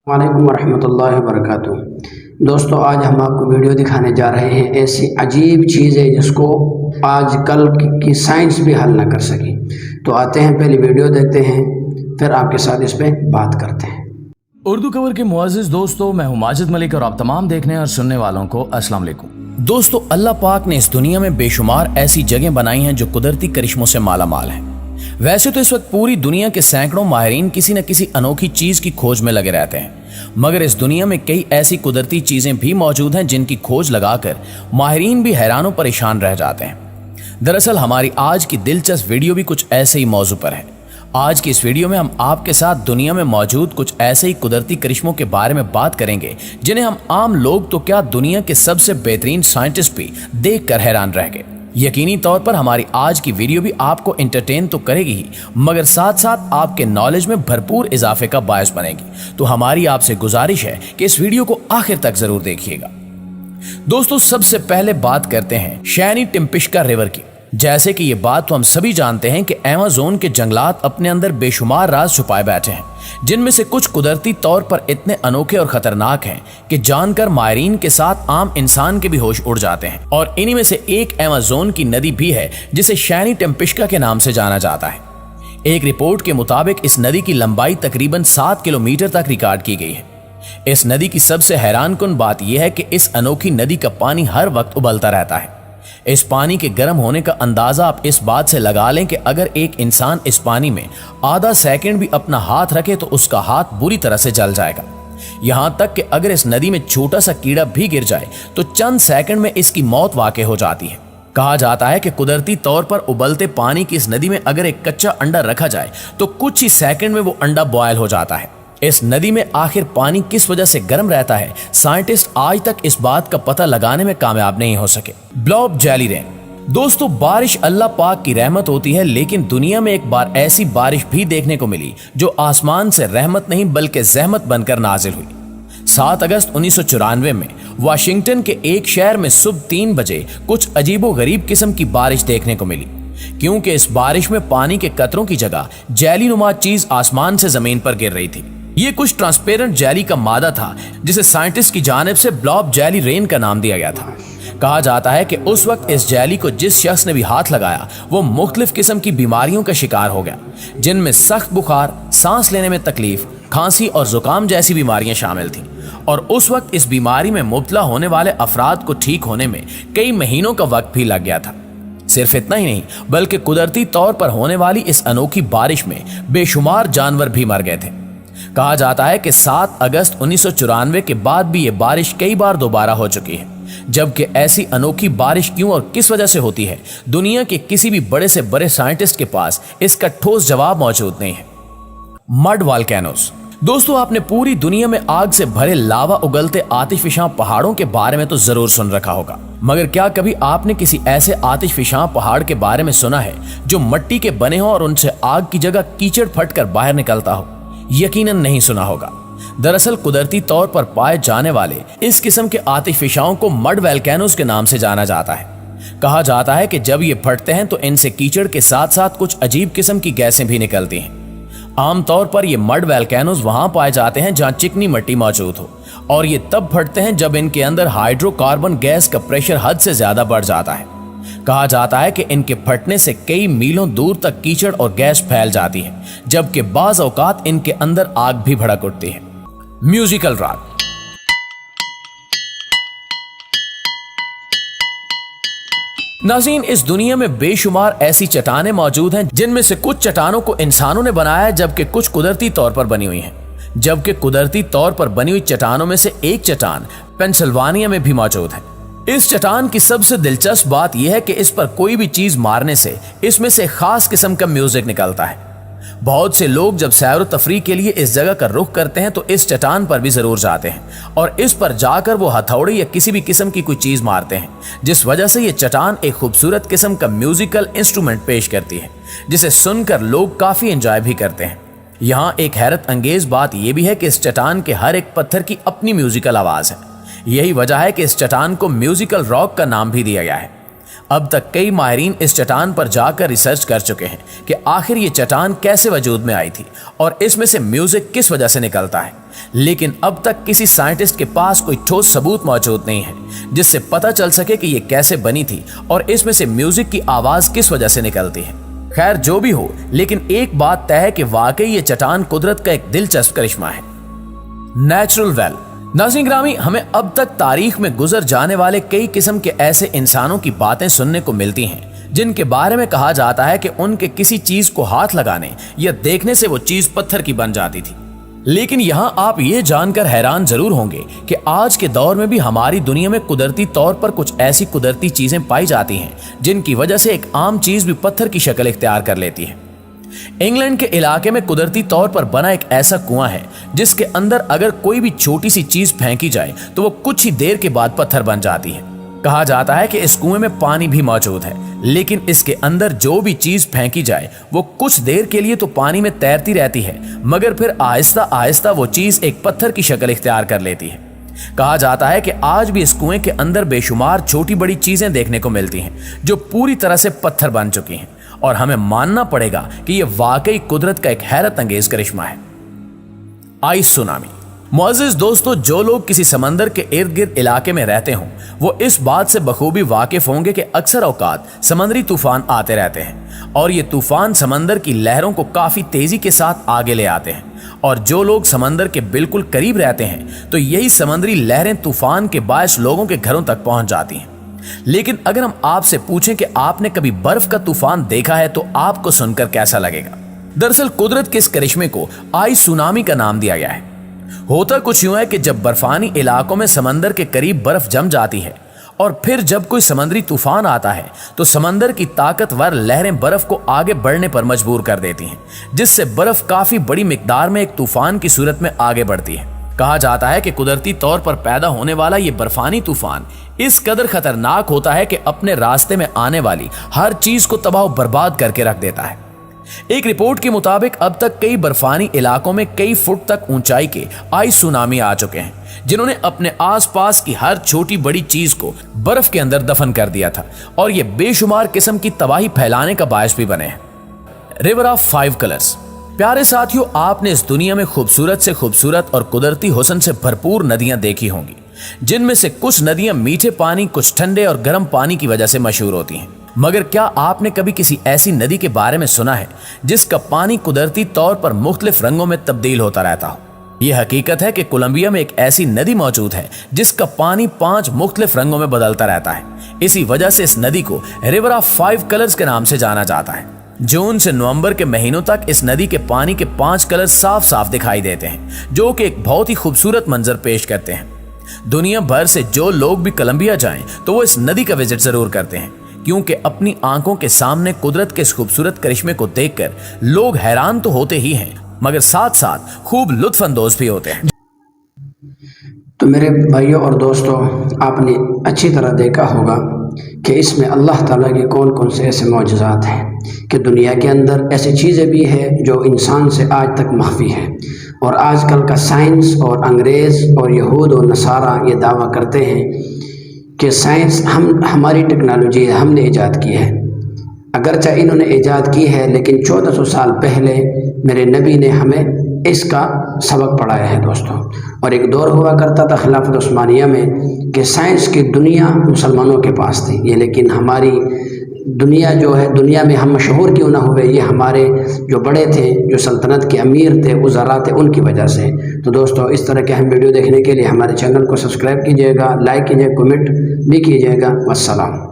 वालेकुम वरहमतुल्लाहि वबरकातुह। दोस्तों, आज हम आपको वीडियो दिखाने जा रहे हैं ऐसी अजीब चीज़ है जिसको आजकल की साइंस भी हल ना कर सकी। तो आते हैं, पहले वीडियो देखते हैं, फिर आपके साथ इस पे बात करते हैं। उर्दू खबर के मुअज़्ज़िज़ दोस्तों, मैं हूं माजिद मलिक और आप तमाम देखने और सुनने वालों को अस्सलाम वालेकुम। दोस्तों, अल्लाह पाक ने इस दुनिया में बेशुमार ऐसी जगह बनाई हैं जो कुदरती करिश्मों से माला माल हैं। वैसे तो इस वक्त पूरी दुनिया के सैकड़ों माहिरीन किसी न किसी अनोखी चीज की खोज में लगे रहते हैं, मगर इस दुनिया में कई ऐसी कुदरती चीजें भी मौजूद हैं जिनकी खोज लगाकर माहिरीन भी हैरानों परेशान रह जाते हैं। दरअसल हमारी आज की दिलचस्प वीडियो भी कुछ ऐसे ही मौजू पर है। आज की इस वीडियो में हम आपके साथ दुनिया में मौजूद कुछ ऐसे ही कुदरती करिश्मों के बारे में बात करेंगे जिन्हें हम आम लोग तो क्या, दुनिया के सबसे बेहतरीन साइंटिस्ट भी देखकर हैरान रह गए। यकीनी तौर पर हमारी आज की वीडियो भी आपको एंटरटेन तो करेगी ही, मगर साथ साथ आपके नॉलेज में भरपूर इजाफे का बायस बनेगी। तो हमारी आपसे गुजारिश है कि इस वीडियो को आखिर तक जरूर देखिएगा। दोस्तों, सबसे पहले बात करते हैं शैनी टिम्पिश्का रिवर की। जैसे कि ये बात तो हम सभी जानते हैं कि अमेज़न के जंगलात अपने अंदर बेशुमार राज छुपाए बैठे हैं, जिनमें से कुछ कुदरती तौर पर इतने अनोखे और खतरनाक हैं कि जानकर माहिरीन के साथ आम इंसान के भी होश उड़ जाते हैं। और इन्हीं में से एक अमेज़न की नदी भी है जिसे शैनी टिम्पिश्का के नाम से जाना जाता है। एक रिपोर्ट के मुताबिक इस नदी की लंबाई तकरीबन 7 किलोमीटर तक रिकॉर्ड की गई है। इस नदी की सबसे हैरानकुन बात यह है कि इस अनोखी नदी का पानी हर वक्त उबलता रहता है। इस पानी के गर्म होने का अंदाजा आप इस बात से लगा लें कि अगर एक इंसान इस पानी में आधा सेकंड भी अपना हाथ रखे तो उसका हाथ बुरी तरह से जल जाएगा। यहां तक कि अगर इस नदी में छोटा सा कीड़ा भी गिर जाए तो चंद सेकंड में इसकी मौत वाक़ई हो जाती है। कहा जाता है कि कुदरती तौर पर उबलते पानी की इस नदी में अगर एक कच्चा अंडा रखा जाए तो कुछ ही सेकंड में वो अंडा बॉयल हो जाता है। इस नदी में आखिर पानी किस वजह से गर्म रहता है, साइंटिस्ट आज तक इस बात का पता लगाने में कामयाब नहीं हो सके। Blob jelly rain. दोस्तों, बारिश अल्लाह पाक की रहमत होती है, लेकिन दुनिया में एक बार ऐसी बारिश भी देखने को मिली जो आसमान से रहमत नहीं बल्कि जहमत बनकर नाजिल हुई। 7 अगस्त 1994 में वाशिंगटन के एक शहर में सुबह 3 बजे कुछ अजीबो गरीब किस्म की बारिश देखने को मिली, क्योंकि इस बारिश में पानी के कतरों की जगह जेली नुमा चीज आसमान से जमीन पर गिर रही थी। ये कुछ ट्रांसपेरेंट जेली का मादा था जिसे साइंटिस्ट की जानिब से ब्लॉब जेली रेन का नाम दिया गया था। कहा जाता है कि उस वक्त इस जेली को जिस शख्स ने भी हाथ लगाया वो मुख्तलिफ किस्म की बीमारियों का शिकार हो गया, जिनमें सख्त बुखार, सांस लेने में तकलीफ, खांसी और जुकाम जैसी बीमारियां शामिल थीं। और उस वक्त इस बीमारी में मुब्तला होने वाले अफराद को ठीक होने में कई महीनों का वक्त भी लग गया था। सिर्फ इतना ही नहीं बल्कि कुदरती तौर पर होने वाली इस अनोखी बारिश में बेशुमार जानवर भी मर गए थे। कहा जाता है कि 7 अगस्त 1994 के बाद भी ये बारिश कई बार दोबारा हो चुकी है। जबकि ऐसी अनोखी बारिश क्यों और किस वजह से होती है, दुनिया के किसी भी बड़े से बड़े साइंटिस्ट के पास इसका ठोस जवाब मौजूद नहीं है। Mud volcanoes. दोस्तों, आपने पूरी दुनिया में आग से भरे लावा उगलते आतिशफिशां पहाड़ों के बारे में तो जरूर सुन रखा होगा, मगर क्या कभी आपने किसी ऐसे आतिशफिशां पहाड़ के बारे में सुना है जो मिट्टी के बने हो और उनसे आग की जगह कीचड़ फटकर बाहर निकलता हो? यकीनन नहीं सुना होगा। दरअसल कुदरती तौर पर पाए जाने वाले इस किस्म के आतिशफिशाओं को मड वोल्केनोस के नाम से जाना जाता है। कहा जाता है कि जब ये फटते हैं तो इनसे कीचड़ के साथ साथ कुछ अजीब किस्म की गैसें भी निकलती हैं। आमतौर पर ये मड वोल्केनोस वहां पाए जाते हैं जहां चिकनी मिट्टी मौजूद हो, और ये तब फटते हैं जब इनके अंदर हाइड्रोकार्बन गैस का प्रेशर हद से ज्यादा बढ़ जाता है। कहा जाता है कि इनके फटने से कई मीलों दूर तक कीचड़ और गैस फैल जाती है, जबकि बाज औकात इनके अंदर आग भी भड़क उठती है। Musical rock. नाज़रीन, इस दुनिया में बेशुमार ऐसी चट्टानें मौजूद हैं जिनमें से कुछ चट्टानों को इंसानों ने बनाया है, जबकि कुछ कुदरती तौर पर बनी हुई हैं। जबकि कुदरती तौर पर बनी हुई चट्टानों में से एक चट्टान पेंसिल्वानिया में भी मौजूद है। इस चट्टान की सबसे दिलचस्प बात यह है कि इस पर कोई भी चीज मारने से इसमें से खास किस्म का म्यूजिक निकलता है। बहुत से लोग जब सैर व तफरीह के लिए इस जगह का रुख करते हैं तो इस चट्टान पर भी जरूर जाते हैं और इस पर जाकर वो हथौड़ी या किसी भी किस्म की कोई चीज मारते हैं, जिस वजह से ये चट्टान एक खूबसूरत किस्म का म्यूजिकल इंस्ट्रूमेंट पेश करती है, जिसे सुनकर लोग काफी एंजॉय भी करते हैं। यहाँ एक हैरत अंगेज बात यह भी है कि इस चट्टान के हर एक पत्थर की अपनी म्यूजिकल आवाज है। यही वजह है कि इस चट्टान को म्यूजिकल रॉक का नाम भी दिया गया है। اب تک کئی ماہرین اس چٹان پر جا کر ریسرچ کر چکے ہیں کہ آخر یہ چٹان کیسے وجود میں آئی تھی اور اس میں سے میوزک کس وجہ سے نکلتا ہے، لیکن اب تک کسی سائنٹسٹ کے پاس کوئی ٹھوس ثبوت موجود نہیں ہے جس سے پتہ چل سکے کہ یہ کیسے بنی تھی اور اس میں سے میوزک کی آواز کس وجہ سے نکلتی ہے۔ خیر جو بھی ہو، لیکن ایک بات طے ہے کہ واقعی یہ چٹان قدرت کا ایک دلچسپ کرشمہ ہے۔ Natural well. ناظرین گرامی، ہمیں اب تک تاریخ میں گزر جانے والے کئی قسم کے ایسے انسانوں کی باتیں سننے کو ملتی ہیں جن کے بارے میں کہا جاتا ہے کہ ان کے کسی چیز کو ہاتھ لگانے یا دیکھنے سے وہ چیز پتھر کی بن جاتی تھی، لیکن یہاں آپ یہ جان کر حیران ضرور ہوں گے کہ آج کے دور میں بھی ہماری دنیا میں قدرتی طور پر کچھ ایسی قدرتی چیزیں پائی جاتی ہیں جن کی وجہ سے ایک عام چیز بھی پتھر کی شکل اختیار کر لیتی ہے۔ انگلینڈ کے علاقے میں قدرتی طور پر بنا ایک ایسا کنواں ہے جس کے اندر اگر کوئی بھی چھوٹی سی چیز پھینکی جائے تو وہ کچھ ہی دیر کے بعد پتھر بن جاتی ہے۔ کہا جاتا ہے کہ اس کنویں میں پانی بھی موجود ہے، لیکن اس کے اندر جو بھی چیز پھینکی جائے وہ کچھ دیر کے لیے تو پانی میں تیرتی رہتی ہے، مگر پھر آہستہ آہستہ وہ چیز ایک پتھر کی شکل اختیار کر لیتی ہے۔ کہا جاتا ہے کہ آج بھی اس کنویں کے اندر بے شمار چھوٹی بڑی چیزیں دیکھنے کو ملتی ہیں جو پوری طرح سے پتھر بن چکی ہیں، اور ہمیں ماننا پڑے گا کہ یہ واقعی قدرت کا ایک حیرت انگیز کرشمہ ہے۔ Ice tsunami. معزز دوستو، جو لوگ کسی سمندر کے ارد گرد علاقے میں رہتے ہوں وہ اس بات سے بخوبی واقف ہوں گے کہ اکثر اوقات سمندری طوفان آتے رہتے ہیں، اور یہ طوفان سمندر کی لہروں کو کافی تیزی کے ساتھ آگے لے آتے ہیں، اور جو لوگ سمندر کے بالکل قریب رہتے ہیں تو یہی سمندری لہریں طوفان کے باعث لوگوں کے گھروں تک پہنچ جاتی ہیں۔ لیکن اگر ہم آپ سے پوچھیں کہ آپ نے کبھی برف کا طوفان دیکھا ہے تو آپ کو سن کر کیسا لگے گا؟ دراصل قدرت کے اس کرشمے کو آئس سونامی کا نام دیا گیا ہے۔ ہوتا کچھ یوں ہے کہ جب برفانی علاقوں میں سمندر کے قریب برف جم جاتی ہے اور پھر جب کوئی سمندری طوفان آتا ہے تو سمندر کی طاقتور لہریں برف کو آگے بڑھنے پر مجبور کر دیتی ہیں، جس سے برف کافی بڑی مقدار میں ایک طوفان کی صورت میں آگے بڑھتی ہے۔ کہا جاتا ہے کہ قدرتی طور پر پیدا ہونے والا یہ برفانی طوفان اس قدر خطرناک ہوتا ہے کہ اپنے راستے میں آنے والی ہر چیز کو تباہ و برباد کر کے رکھ دیتا ہے۔ ایک رپورٹ کے مطابق اب تک کئی برفانی علاقوں میں کئی فٹ تک اونچائی کے آئس سونامی آ چکے ہیں جنہوں نے اپنے آس پاس کی ہر چھوٹی بڑی چیز کو برف کے اندر دفن کر دیا تھا، اور یہ بے شمار قسم کی تباہی پھیلانے کا باعث بھی بنے ہیں۔ River of 5 colours. پیارے ساتھیوں، آپ نے اس دنیا میں خوبصورت سے خوبصورت اور قدرتی حسن سے بھرپور ندیاں دیکھی ہوں گی، جن میں سے کچھ ندیاں میٹھے پانی، کچھ ٹھنڈے اور گرم پانی کی وجہ سے مشہور ہوتی ہیں، مگر کیا آپ نے کبھی کسی ایسی ندی کے بارے میں سنا ہے جس کا پانی قدرتی طور پر مختلف رنگوں میں تبدیل ہوتا رہتا ہو؟ یہ حقیقت ہے کہ کولمبیا میں ایک ایسی ندی موجود ہے جس کا پانی 5 مختلف رنگوں میں بدلتا رہتا ہے۔ اسی وجہ سے اس ندی کو ریور آف 5 کلرز کے نام سے جانا جاتا ہے۔ جون سے نومبر کے مہینوں تک اس ندی کے پانی کے 5 کلر صاف صاف دکھائی دیتے ہیں، جو کہ ایک بہت ہی خوبصورت منظر پیش کرتے ہیں۔ دنیا بھر سے جو لوگ بھی کولمبیا جائیں تو وہ اس ندی کا وزٹ ضرور کرتے ہیں، کیونکہ اپنی آنکھوں کے سامنے قدرت کے اس خوبصورت کرشمے کو دیکھ کر لوگ حیران تو ہوتے ہی ہیں، مگر ساتھ ساتھ خوب لطف اندوز بھی ہوتے ہیں۔ تو میرے بھائیوں اور دوستوں، آپ نے اچھی طرح دیکھا ہوگا کہ اس میں اللہ تعالیٰ کے کون کون سے ایسے معجزات ہیں کہ دنیا کے اندر ایسی چیزیں بھی ہیں جو انسان سے آج تک مخفی ہیں، اور آج کل کا سائنس اور انگریز اور یہود اور نصارہ یہ دعویٰ کرتے ہیں کہ سائنس ہماری ٹیکنالوجی ہے، ہم نے ایجاد کی ہے۔ اگرچہ انہوں نے ایجاد کی ہے لیکن 1400 سال پہلے میرے نبی نے ہمیں اس کا سبق پڑھایا ہے دوستوں۔ اور ایک دور ہوا کرتا تھا خلافت عثمانیہ میں کہ سائنس کی دنیا مسلمانوں کے پاس تھی، یہ لیکن ہماری دنیا جو ہے، دنیا میں ہم مشہور کیوں نہ ہوئے، یہ ہمارے جو بڑے تھے، جو سلطنت کے امیر تھے، وزراء تھے، ان کی وجہ سے۔ تو دوستوں، اس طرح کے ہم ویڈیو دیکھنے کے لیے ہمارے چینل کو سبسکرائب کیجیے گا، لائک کیجیے، کمنٹ بھی کیجیے گا۔ والسلام۔